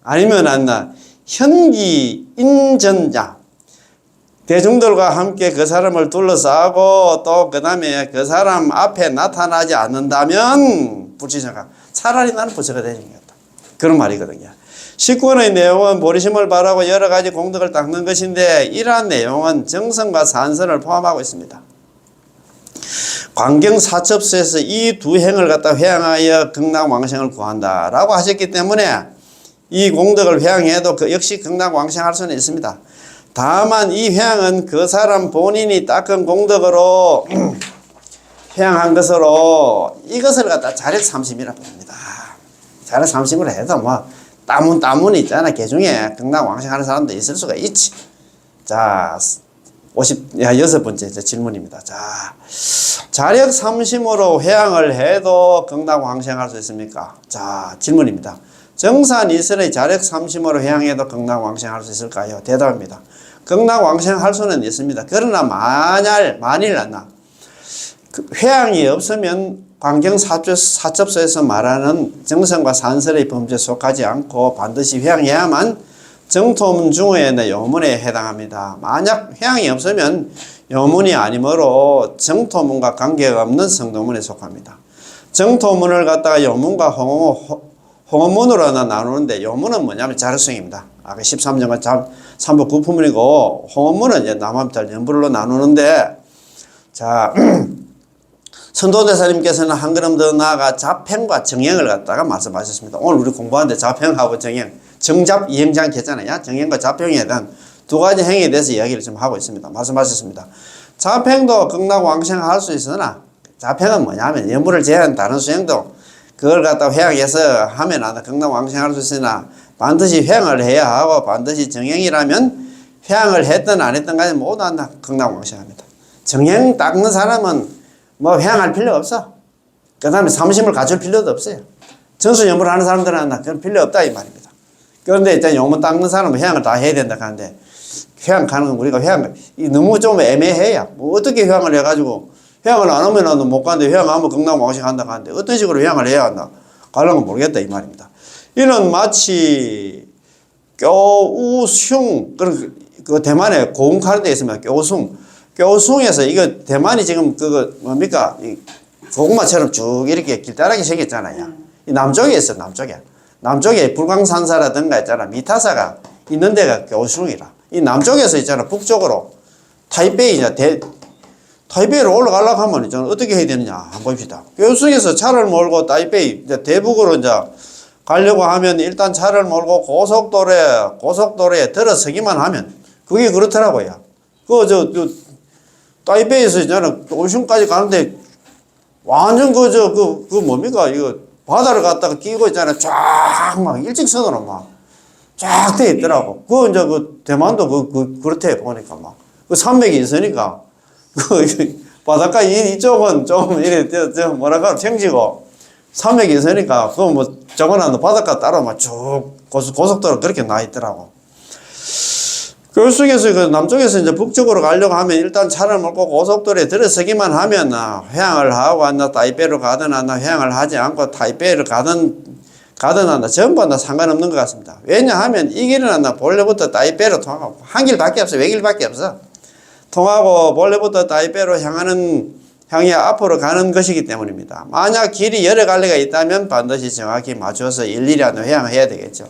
아니면 현기 인전자, 대중들과 함께 그 사람을 둘러싸고 또 그 다음에 그 사람 앞에 나타나지 않는다면 불치자가 차라리 나는 부처가 되는 거다. 그런 말이거든요. 19권의 내용은 보리심을 바라고 여러 가지 공덕을 닦는 것인데, 이러한 내용은 정성과 산선을 포함하고 있습니다. 관경사첩수에서 이 두 행을 갖다 회양하여 극락왕생을 구한다라고 하셨기 때문에 이 공덕을 회양해도 역시 극락왕생할 수는 있습니다. 다만 이 회양은 그 사람 본인이 닦은 공덕으로 회양한 것으로 이것을 갖다 자력삼심이라고 합니다. 자력삼심을 해도 따문 있잖아. 개중에 극락왕생하는 사람도 있을 수가 있지. 자, 56번째 질문입니다. 자, 자력삼심으로 회양을 해도 극락왕생할 수 있습니까? 자, 질문입니다. 정산이설의 자력삼심으로 회양해도 극락왕생할 수 있을까요? 대답입니다. 극락왕생할 수는 있습니다. 그러나 만일 회양이 없으면 관경사첩소에서 말하는 정성과 산설의 범죄에 속하지 않고 반드시 회양해야만 정토문중의 요문에 해당합니다. 만약 회양이 없으면 요문이 아니므로 정토문과 관계가 없는 성도문에 속합니다. 정토문을 갖다가 요문과 홍어문으로 하나 나누는데, 요문은 뭐냐면 자력성입니다. 아까 13정과 3부 구품문이고, 홍어문은 이제 남암탈 연불로 나누는데, 자, 선도대사님께서는 한 걸음 더 나아가 자평과 정행을 갖다가 말씀하셨습니다. 오늘 우리 공부하는데 자평하고 정행, 정잡 이행장 했잖아요. 정행과 자평에 대한 두 가지 행위에 대해서 이야기를 좀 하고 있습니다. 말씀하셨습니다. 자평도 극락왕생할 수 있으나, 자평은 뭐냐면 연불을 제외한 다른 수행도 그걸 갖다가 회양해서 하면 안 돼. 극락왕생할 수 있으나 반드시 회양을 해야 하고, 반드시 정행이라면 회양을 했든 안 했든 간에 모두 한다 극락왕생합니다. 정행 닦는 사람은 뭐 회양할 필요 없어. 그 다음에 삼심을 갖출 필요도 없어요. 전수연불 하는 사람들은 그런 필요 없다 이 말입니다. 그런데 일단 용문 닦는 사람은 회양을 다 해야 된다 하는데, 회양 가는 건 우리가 회양 너무 좀 애매해요. 뭐 어떻게 회양을 해가지고, 회양을 안 하면 못 가는데, 회양하면 극락왕생 한다 하는데 어떤 식으로 회양을 해야 한다 가는 건 모르겠다 이 말입니다. 이는 마치 교우숭, 그 대만에 고흥하는 데 있으면 교숭에서 이거 대만이 지금 그거 뭡니까 고구마처럼 쭉 이렇게 길다랗게 생겼잖아요. 이 남쪽에 있어. 남쪽에 불광산사라든가 있잖아, 미타사가 있는 데가 교숭이라. 이 남쪽에서 있잖아, 북쪽으로 타이베이 이제 타이베이로 올라가려고 하면 있잖아, 어떻게 해야 되느냐 한번 봅시다. 교숭에서 차를 몰고 타이베이 이제 대북으로 이제 가려고 하면 일단 차를 몰고 고속도로에 들어서기만 하면 그게 그렇더라고요. 타이베이에서 있잖아, 오슌까지 가는데 완전 뭡니까 이거 바다를 갖다가 끼고 있잖아, 쫙 막 일직선으로 막 쫙 돼 있더라고. 이제 대만도 그렇대 보니까 막 그 산맥이 있으니까 바닷가 이쪽은 좀 이래 뭐랄까 평지고 산맥이 있으니까 뭐 저거는 바닷가 따로 막 쭉 고속도로 그렇게 나 있더라고. 교수에서 그 남쪽에서 이제 북쪽으로 가려고 하면 일단 차를 몰고 고속도로에 들어서기만 하면 회양을 하고 타이베이로 가든 회양을 하지 않고 타이베이를 가든 전부 상관없는 것 같습니다. 왜냐하면 이 길은 본래부터 타이베이로 통하고 한 길밖에 없어. 외길밖에 없어. 통하고 본래부터 타이베이로 향해 앞으로 가는 것이기 때문입니다. 만약 길이 여러 갈래가 있다면 반드시 정확히 맞춰서 일일이 회양해야 되겠죠.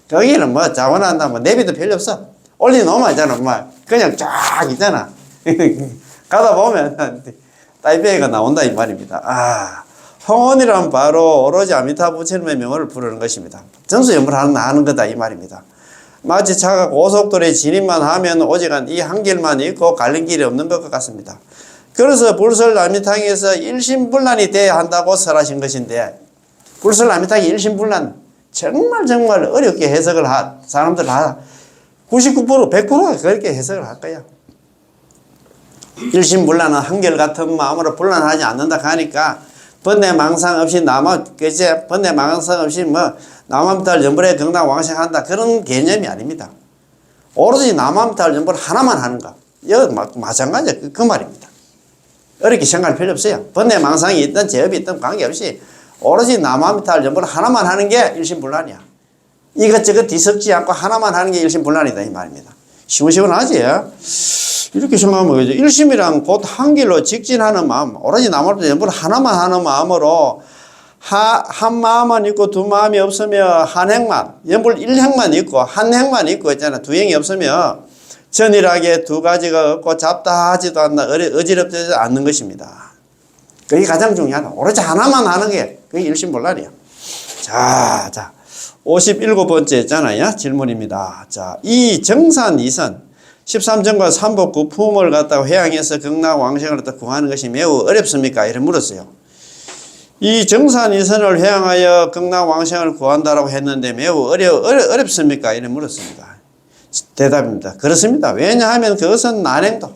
거기는 뭐 자원한다 내비도 필요 없어. 올리놓으면 있잖아, 그냥 쫙 있잖아. 가다 보면 타이베이가 나온다 이 말입니다. 홍원이란 바로 오로지 아미타 부처님의 명호를 부르는 것입니다. 전수연불 하는 거다 이 말입니다. 마치 차가 고속도로에 진입만 하면 오직한 이 한 길만 있고 갈린 길이 없는 것 같습니다. 그래서 불설남미탕에서 일심불란이 돼야 한다고 설하신 것인데, 불설남미탕이 일심불란 정말 어렵게 해석을 사람들 99% 100%가 그렇게 해석을 할 거야. 일심불란은 한결같은 마음으로 불란하지 않는다 하니까 번뇌망상 없이 번뇌망상 없이 남암탈 연불에 극락왕생한다 그런 개념이 아닙니다. 오로지 남암탈 연불 하나만 하는 거. 이거 마찬가지야. 그 말입니다. 어렵게 생각할 필요 없어요. 번뇌망상이 있든 제업이 있든 관계없이 오로지 남암탈 연불 하나만 하는 게 일심불란이야. 이것저것 뒤섞지 않고 하나만 하는 게 일심불란이다 이 말입니다. 시원시원하지? 이렇게 생각하면 그죠. 일심이란 곧 한 길로 직진하는 마음, 오로지 남암탈 연불 하나만 하는 마음으로 한 마음만 있고 두 마음이 없으며 한 행만, 연불 1행만 있고 한 행만 있고 있잖아. 두 행이 없으며 전일하게 두 가지가 없고 잡다하지도 않나 어지럽지 않는 것입니다. 그게 가장 중요하다. 오로지 하나만 하는 게 그게 일심불란이야. 자 57번째 있잖아요. 질문입니다. 자, 이 정산 이선 13정과 3법 9품을 갖다가 회양해서 극락왕생을 구하는 것이 매우 어렵습니까? 이렇게 물었어요. 이 정산 이선을 회양하여 극락왕생을 구한다라고 했는데 매우 어렵습니까? 이렇게 물었습니다. 대답입니다. 그렇습니다. 왜냐하면 그것은 난행도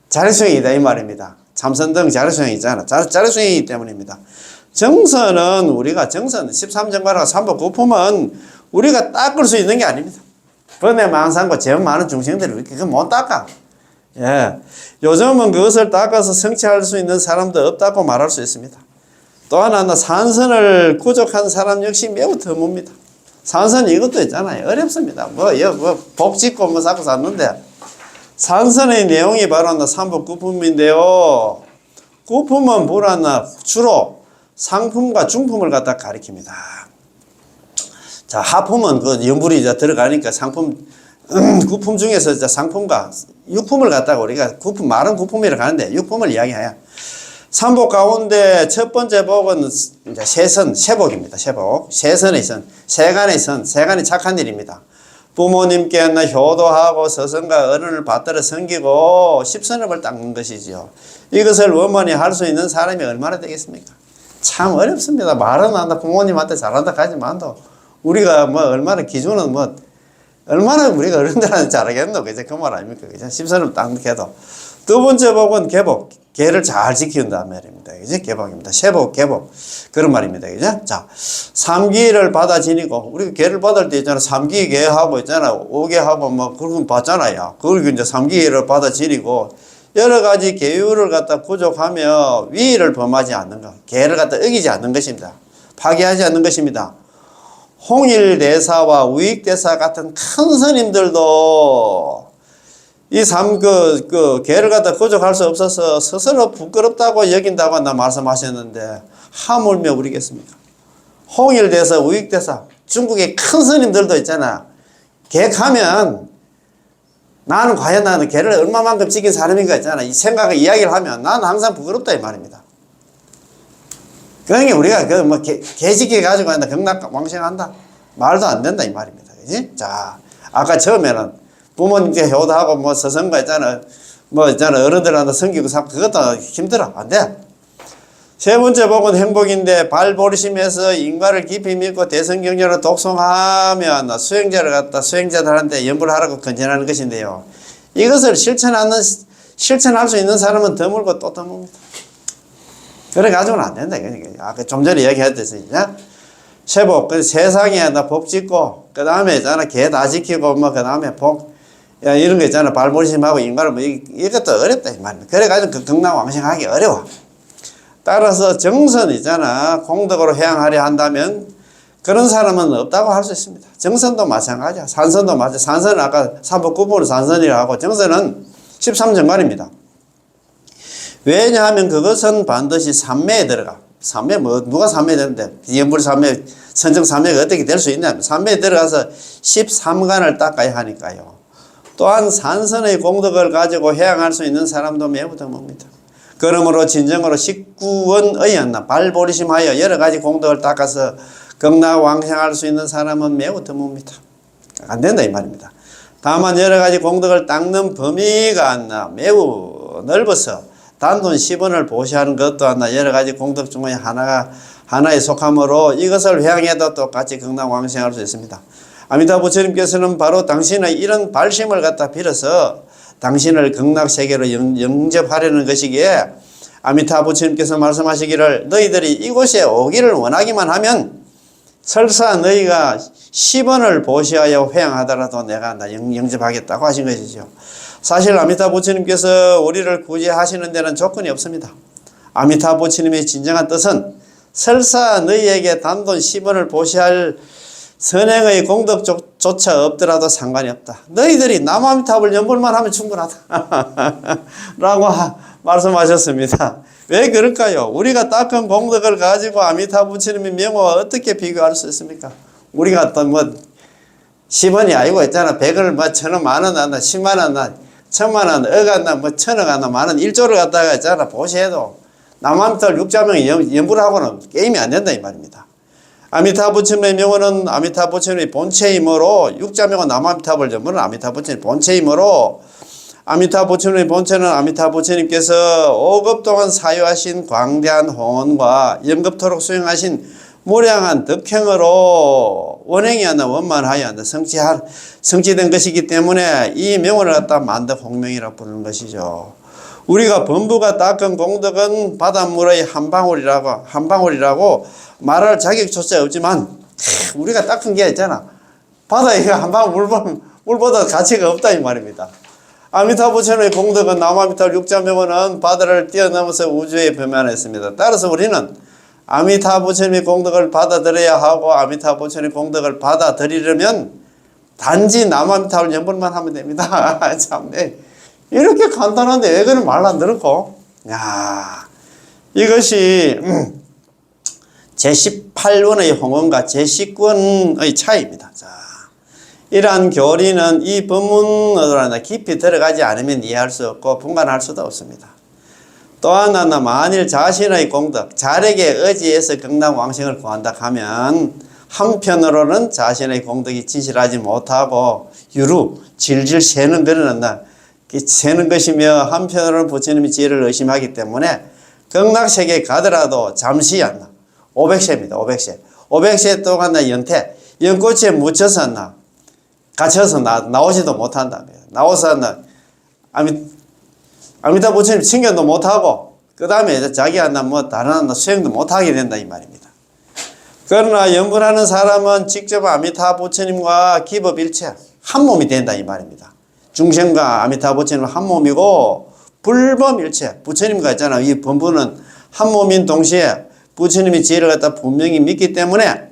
자력수행이다 이 말입니다. 참선등 자력수행이 있잖아. 자력수행이기 때문입니다. 정선은 우리가 13정과랑 3법 9품은 우리가 닦을 수 있는 게 아닙니다. 번뇌망상과 죄 많은 중생들이 그거 못 닦아. 요즘은 그것을 닦아서 성취할 수 있는 사람도 없다고 말할 수 있습니다. 또 하나 산선을 구족한 사람 역시 매우 드뭅니다. 산선 이것도 있잖아요. 어렵습니다. 복 짓고 사고 샀는데 산선의 내용이 바로 3법 9품인데요. 9품은 주로 상품과 중품을 갖다 가리킵니다. 자, 하품은 그 연불이 이제 들어가니까 상품, 구품 중에서 이제 상품과 육품을 갖다가 우리가 구품, 말은 구품이라고 하는데 육품을 이야기해요. 삼복 가운데 첫 번째 복은 이제 세선, 세복입니다. 세복. 세선의 선, 세간의 선, 세간이 착한 일입니다. 부모님께 효도하고 서성과 어른을 받들어 섬기고 십선업을 닦는 것이죠. 이것을 원만히 할 수 있는 사람이 얼마나 되겠습니까? 참 어렵습니다. 말은 한다, 부모님한테 잘한다 하지만도 우리가 뭐 얼마나 기준은 뭐 얼마나 우리가 어른들한테 잘하겠노? 그죠? 그 말 아닙니까? 그죠? 십선업 닦는 게도. 두 번째 복은 계복. 계를 잘 지킨다는 말입니다. 그죠? 계복입니다. 세복, 계복. 그런 말입니다. 그죠? 자, 삼기를 받아 지니고, 우리가 계를 받을 때 있잖아. 삼기 계하고 있잖아. 오계하고 뭐, 그런 건 봤잖아요. 그걸 이제 삼기를 받아 지니고, 여러 가지 계율을 갖다 구족하며 위의를 범하지 않는 것. 계를 갖다 어기지 않는 것입니다. 파괴하지 않는 것입니다. 홍일대사와 우익대사 같은 큰 스님들도 이 계를 갖다 구족할 수 없어서 스스로 부끄럽다고 여긴다고 나 말씀하셨는데, 하물며 우리겠습니까? 홍일대사, 우익대사, 중국의 큰 스님들도 있잖아. 계하면 나는 과연 나는 계를 얼마만큼 지킨 사람인가 있잖아. 이 생각을 이야기를 하면 나는 항상 부끄럽다 이 말입니다. 그러니까 우리가 계 지켜가지고 한다, 경락왕생한다. 말도 안 된다 이 말입니다. 그지? 자, 아까 처음에는 부모님께 효도하고 뭐 서성가 있잖아. 뭐 있잖아. 어른들한테 섬기고 그것도 힘들어. 안 돼. 세 번째 복은 행복인데 발보리심에서 인과를 깊이 믿고 대성경전을 독송하며 수행자들한테 연불하라고 건전하는 것인데요. 이것을 실천할 수 있는 사람은 드물고 또 드뭅니다. 그래 가지고는 안 된다. 아까 좀 전에 이야기했듯이, 세복, 세상에 복 짓고, 그 다음에 있잖아, 개 다 지키고, 뭐, 그 다음에 이런 거 있잖아, 발보리심하고 인간을 뭐, 이것도 어렵다, 이 말이야. 그래가지고 그 경락왕생하기 어려워. 따라서 정선 있잖아, 공덕으로 해양하려 한다면, 그런 사람은 없다고 할 수 있습니다. 정선도 마찬가지야. 산선도 마찬가지야. 산선은 아까 삼복구분으로 산선이라고 하고, 정선은 13정관입니다. 왜냐하면 그것은 반드시 삼매에 들어가. 삼매, 누가 삼매에 되는데, 연불 삼매, 선정 삼매가 어떻게 될 수 있냐. 삼매에 들어가서 13간을 닦아야 하니까요. 또한 산선의 공덕을 가지고 해양할 수 있는 사람도 매우 드뭅니다. 그러므로 진정으로 19원의 발보리심하여 여러 가지 공덕을 닦아서 경락왕생할 수 있는 사람은 매우 드뭅니다. 안 된다 이 말입니다. 다만 여러 가지 공덕을 닦는 범위가 매우 넓어서 단돈 10원을 보시하는 것도 여러 가지 공덕 중에 하나에 속하므로 이것을 회양해도 똑같이 경락왕생할 수 있습니다. 아미타 부처님께서는 바로 당신의 이런 발심을 갖다 빌어서 당신을 경락세계로 영접하려는 것이기에 아미타 부처님께서 말씀하시기를 너희들이 이곳에 오기를 원하기만 하면 설사 너희가 10원을 보시하여 회양하더라도 내가 영접하겠다고 하신 것이죠. 사실 아미타 부처님께서 우리를 구제하시는 데는 조건이 없습니다. 아미타 부처님의 진정한 뜻은 설사 너희에게 단돈 10원을 보시할 선행의 공덕조차 없더라도 상관이 없다. 너희들이 남아미탑을 연불만 하면 충분하다. 라고 말씀하셨습니다. 왜 그럴까요? 우리가 닦은 공덕을 가지고 아미타 부처님의 명호와 어떻게 비교할 수 있습니까? 우리가 어떤 10원이 아니고 있잖아. 100을 1000원, 만원 한다, 10만 원 한다, 1000만 원, 억 한다, 1000억 한다, 만원, 1조를 갖다가 있잖아. 보시해도 남아미탑 6자명이 연불하고는 게임이 안 된다 이 말입니다. 아미타 부처님의 명호는 아미타 부처님의 본체이므로 육자명은 남아미탑을 전부는 아미타 부처님의 본체이므로 아미타 부처님의 본체는 아미타 부처님께서 5급 동안 사유하신 광대한 홍언과 영급토록 수행하신 무량한 덕행으로 원행이 원만하여 성취된 것이기 때문에 이 명호를 갖다 만덕 홍명이라고 부르는 것이죠. 우리가 범부가 닦은 공덕은 바닷물의 한 방울이라고 말할 자격조차 없지만 우리가 닦은 게 있잖아. 바다에 한 방울 물보다 가치가 없다 이 말입니다. 아미타 부처님의 공덕은 남아미타 육자명호는 바다를 뛰어넘어서 우주에 변면했습니다. 따라서 우리는 아미타 부처님의 공덕을 받아들여야 하고 아미타 부처님의 공덕을 받아들이려면 단지 남아미타를 연불만 하면 됩니다. 참네. 이렇게 간단한데 왜 그런 말 안 들었고? 야, 이것이 제18원의 홍원과 제19원의 차이입니다. 자, 이러한 교리는 이 법문으로 깊이 들어가지 않으면 이해할 수 없고 분간할 수도 없습니다. 또 하나는 만일 자신의 공덕, 자력에 의지해서 경락왕생을 구한다 하면 한편으로는 자신의 공덕이 진실하지 못하고 유루, 질질 새는 거는 새는 것이며 한편으로는 부처님의 지혜를 의심하기 때문에 극락세계에 가더라도 잠시 500세입니다. 500세 동안 연태, 연꽃에 묻혀서 갇혀서 나오지도 못한다. 나와서 아미타 부처님 칭견도 못하고 그 다음에 자기가 다른 수행도 못하게 된다 이 말입니다. 그러나 연불하는 사람은 직접 아미타 부처님과 기법일체 한 몸이 된다 이 말입니다. 중생과 아미타 부처님은 한 몸이고 불범일체 부처님과 있잖아요. 이 본부는 한 몸인 동시에 부처님이 지혜를 갖다 분명히 믿기 때문에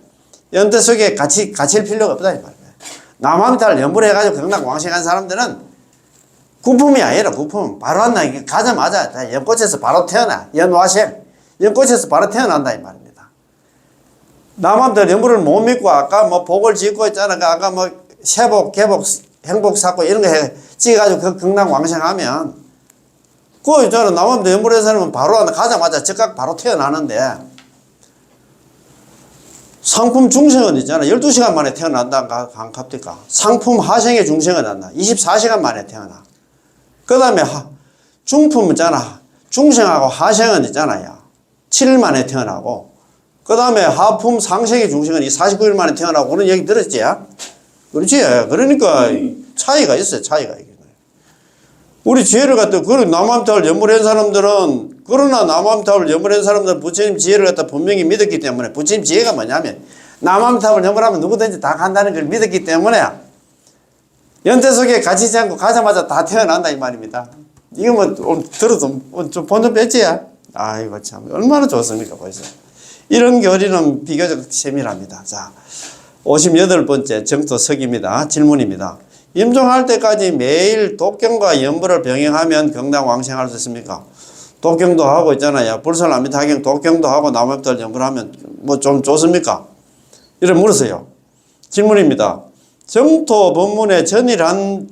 연태 속에 갇힐 필요가 없다 이 말입니다. 남아미타를 연불해가지고 경락왕생한 사람들은 구품이 아니라 구품. 바로 한다. 가자마자 연꽃에서 바로 태어나. 연화생. 연꽃에서 바로 태어난다 이 말입니다. 남한들 연불을 못 믿고 아까 복을 짓고 있잖아. 아까 세복, 개복, 행복 쌓고 이런 거 찍어가지고 그 경락왕생하면 그 있잖아. 남한들 연불에서는 바로 한다. 가자마자 즉각 바로 태어나는데 상품 중생은 있잖아. 12시간 만에 태어난다. 갑니까? 상품 하생의 중생은 난다. 24시간 만에 태어나. 그 다음에 중품 있잖아. 중생하고 하생은 있잖아요. 7일 만에 태어나고 그 다음에 하품 상생의 중생은 49일 만에 태어나고 그런 얘기 들었지? 그렇지? 그러니까 차이가 있어요. 차이가. 우리 지혜를 갖다 남암탑을 연불한 사람들은 그러나 남암탑을 연불한 사람들은 부처님 지혜를 갖다 분명히 믿었기 때문에 부처님 지혜가 뭐냐면 남암탑을 연불하면 누구든지 다 간다는 걸 믿었기 때문에 연태 속에 갇히지 않고 가자마자 다 태어난다 이 말입니다. 이거 들어도 좀 본전 뺐지? 아이고 참 얼마나 좋습니까 벌써. 이런 교리는 비교적 세밀합니다. 자, 58번째 정토석입니다. 질문입니다. 임종할 때까지 매일 독경과 연불을 병행하면 경락왕생할 수 있습니까? 독경도 하고 있잖아요. 불설아미타경 독경도 하고 남암탑 연불하면 좀 좋습니까? 이래 물었어요. 질문입니다. 정토 법문에 전일한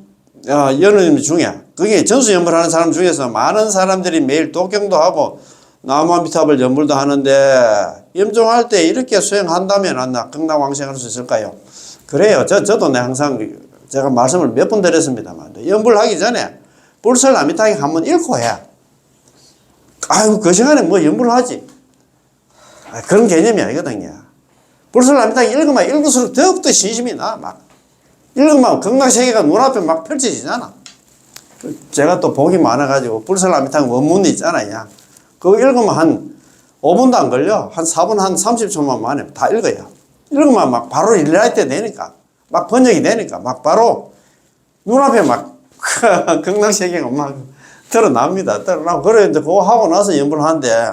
연우님 중에 그게 전수연불하는 사람 중에서 많은 사람들이 매일 독경도 하고 남암탑을 연불도 하는데 임종할 때 이렇게 수행한다면 경락왕생할 수 있을까요? 그래요. 저도 항상 제가 말씀을 몇 번 드렸습니다만 연불하기 전에 불설아미타경 한번 읽고 해. 아이고 그 시간에 연불하지. 그런 개념이 아니거든요. 불설아미타경 읽으면 읽을수록 더욱더 신심이 나. 읽으면 경락세계가 눈앞에 펼쳐지잖아. 제가 또 복이 많아가지고 불설아미타경 원문이 있잖아요. 그거 읽으면 한 5분도 안 걸려. 한 4분 한 30초만 만에 다 읽어요. 읽으면 바로 일라이트 되니까 번역이 되니까 바로 눈앞에 경락세계가 드러납니다. 드러나고 그래 이제 그거 하고 나서 연불을 하는데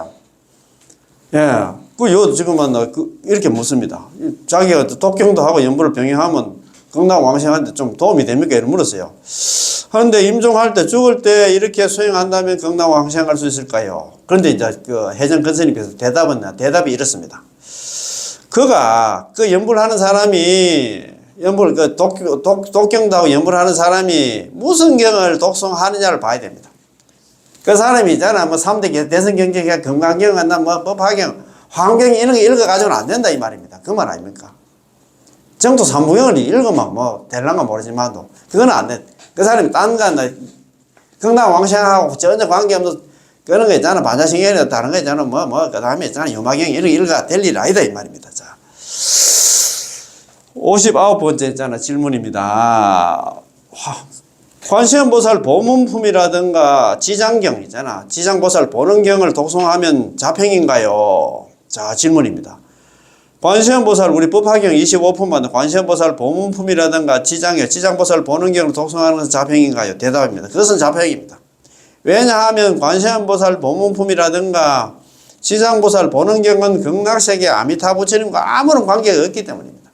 지금은 이렇게 묻습니다. 자기가 독경도 하고 연불을 병행하면 경락왕생하는데 좀 도움이 됩니까? 이렇게 물었어요. 그런데 임종할 때 죽을 때 이렇게 수행한다면 경락왕생할 수 있을까요? 그런데 이제 해전 근스님께서 대답이 이렇습니다. 그가 연불하는 사람이 독경도 하고 연불하는 사람이 무슨 경을 독송하느냐를 봐야 됩니다. 그 사람이 있잖아. 3대 대성경제가 건강경 한다, 법화경, 환경 이런 거 읽어가지고는 안 된다 이 말입니다. 그 말 아닙니까? 정토 삼부경을 읽으면 될란가 모르지만도 그건 안 돼. 그 사람이 딴 거 경락왕생하고 전혀 관계없는 그런 거 있잖아. 반자신경이나 다른 거 있잖아. 그 다음에 있잖아. 유마경 이런 거 읽어가 될 일 아니다 이 말입니다. 자. 59번째 있잖아. 질문입니다. 관세음보살 보문품이라든가 지장경 있잖아. 지장보살 보는경을 독송하면 자평인가요? 자, 질문입니다. 관세음보살 우리 법화경 25품만 관세음보살 보문품이라든가 지장보살 보는경을 독송하는 것은 자평인가요? 대답입니다. 그것은 자평입니다. 왜냐하면 관세음보살 보문품이라든가 지장보살 보는경은 극락세계 아미타 부처님과 아무런 관계가 없기 때문입니다.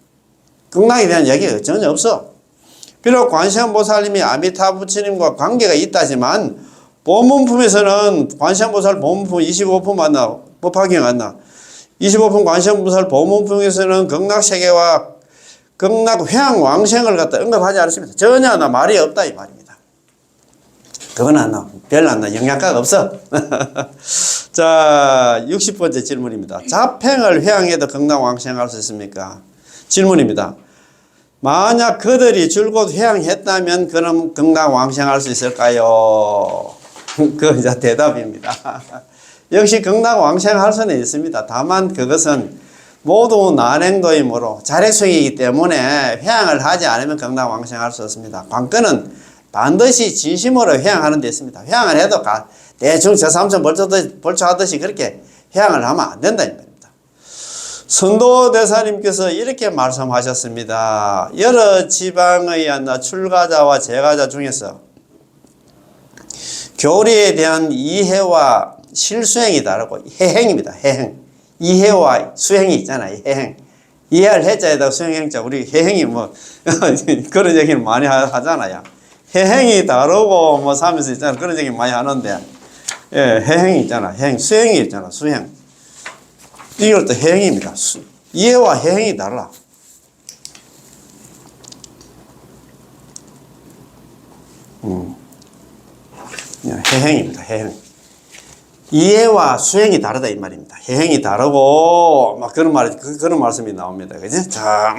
극락에 대한 얘기가 전혀 없어. 비록 관세음보살님이 아미타 부처님과 관계가 있다지만 보문품에서는 관세음보살 보문품 25품 만나 법화경 만나 25품 관세음보살 보문풍에서는 극락세계와 극락회양왕생을 갖다 언급하지 않았습니다. 전혀 나 말이 없다 이 말입니다. 그거는 별로 영향가가 없어. 자, 60번째 질문입니다. 자팽을 회양해도 극락왕생할 수 있습니까? 질문입니다. 만약 그들이 줄곧 회양했다면 그럼 극락왕생할 수 있을까요? 그 이제 대답입니다. 역시 극락왕생할 수는 있습니다. 다만 그것은 모두 난행도이므로 자력성이기 때문에 회양을 하지 않으면 극락왕생할 수 없습니다. 관건은 반드시 진심으로 회양하는 데 있습니다. 회양을 해도 대충 저 삼천 벌초하듯이 그렇게 회양을 하면 안 된다 이 말입니다. 선도대사님께서 이렇게 말씀하셨습니다. 여러 지방의 출가자와 제가자 중에서 교리에 대한 이해와 실수행이 다르고 해행입니다. 해행. 이해와 수행이 있잖아요. 해행. 이해할 해자에다가 수행행자. 우리 해행이 그런 얘기를 많이 하잖아요. 해행이 다르고 하면서 있잖아. 그런 얘기 많이 하는데, 예, 해행이 있잖아. 해행. 수행이 있잖아. 수행. 이것도 해행입니다. 이해와 해행이 달라. 해행입니다. 해행. 이해와 수행이 다르다 이 말입니다. 해행이 다르고 막 그런 말씀이 나옵니다. 그지? 자,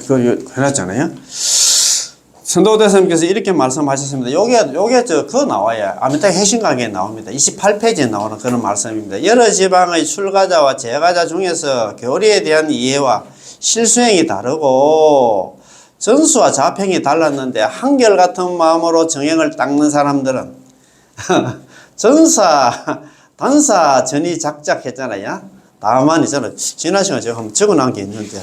그 해놨잖아요. 선도대사님께서 이렇게 말씀하셨습니다. 요게 그거 나와요. 아미타 해신강에 나옵니다. 28페이지에 나오는 그런 말씀입니다. 여러 지방의 출가자와 제가자 중에서 교리에 대한 이해와 실수행이 다르고 전수와 자평이 달랐는데 한결같은 마음으로 정행을 닦는 사람들은 단사 전이 작작했잖아요. 다만 있잖아요. 지난 시간에 제가 한번 적어놓은 게 있는데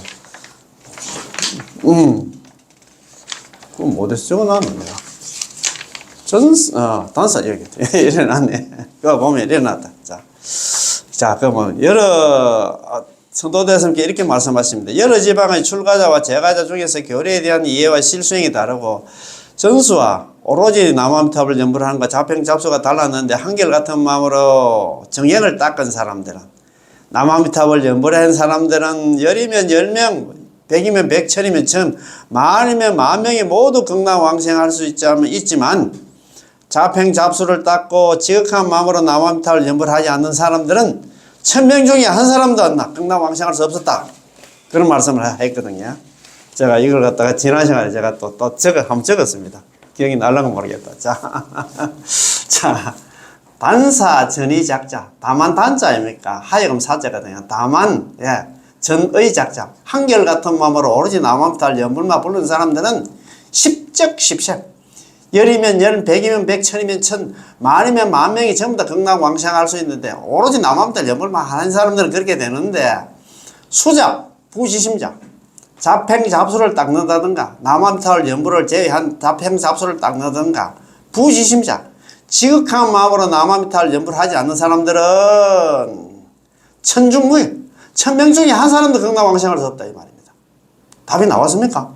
그럼 못해서 적어놨는데. 단사, 여기. 이래놨네. 그거 보면 이래놨다. 자, 그러면 선도대사님께 이렇게 말씀하십니다. 여러 지방의 출가자와 제가자 중에서 교리에 대한 이해와 실수행이 다르고, 전수와 오로지 남암탑을 연불 하는 것, 자평잡수가 달랐는데, 한결같은 마음으로 정행을 닦은 사람들은, 남암탑을 연불한 사람들은 10이면 10명, 100이면 100, 1000이면 1000, 만이면 만명이 모두 극락왕생할 수 있지만 자평잡수를 닦고 지극한 마음으로 남암탑을 연불하지 않는 사람들은 1000명 중에 한 사람도 극락왕생할 수 없었다. 그런 말씀을 했거든요. 제가 이걸 갖다가 지난 시간에 제가 또 한번 적었습니다. 기억이 날라가 모르겠다. 자, 단사 전이 작자. 다만 단자입니까? 하여금 사자거든요. 다만, 예. 전의 작자, 한결같은 마음으로 오로지 남암탑 연불만 부르는 사람들은 십적십생, 10이면 10, 100이면 100, 1000이면 1000, 만이면 만명이 전부 다 극락왕생할 수 있는데 오로지 남암탑 연불만 하는 사람들은 그렇게 되는데 수작, 부지심작, 자평잡수를 닦는다든가 남암탑 연불을 제외한 자평잡수를 닦는다든가 부지심작, 지극한 마음으로 남암탑 연불하지 않는 사람들은 천중무일, 1000명 중에 한 사람도 극락왕생할 수 없다 이 말입니다. 답이 나왔습니까?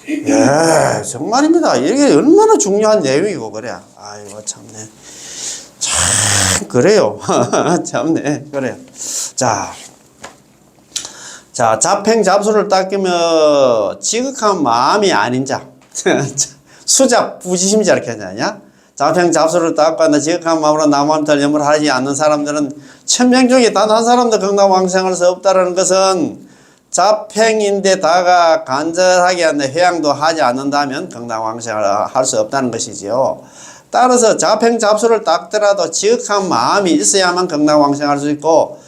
예, 정말입니다. 이게 얼마나 중요한 내용이고 그래. 아이고 참네. 참 그래요. 참네. 그래요. 자, 자평잡수를 닦으면 지극한 마음이 아닌 자, 수작 부지심자 이렇게 하잖아요. 자평잡수를 닦고 지극한 마음으로 남암탑 연불을 하지 않는 사람들은 1000명 중에 단 한 사람도 극락왕생할 수 없다는 것은 자평인데다가 간절하게 회양도 하지 않는다면 극락왕생을 할 수 없다는 것이지요. 따라서 자평잡수를 닦더라도 지극한 마음이 있어야만 극락왕생할 수 있고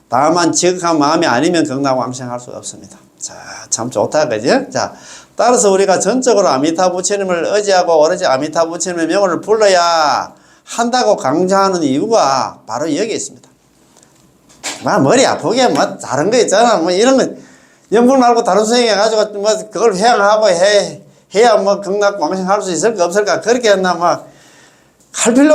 다만 지극한 마음이 아니면 극락왕생할 수 없습니다. 자, 참 좋다 그죠? 자, 따라서 우리가 전적으로 아미타 부처님을 의지하고 오로지 아미타 부처님의 명을 불러야 한다고 강조하는 이유가 바로 여기 있습니다. 머리 아프게 다른 거 있잖아. 이런 거 연불 말고 다른 수행해가지고 그걸 회양하고 해야 극락왕생할 수 있을까 없을까 그렇게 했나 할 필요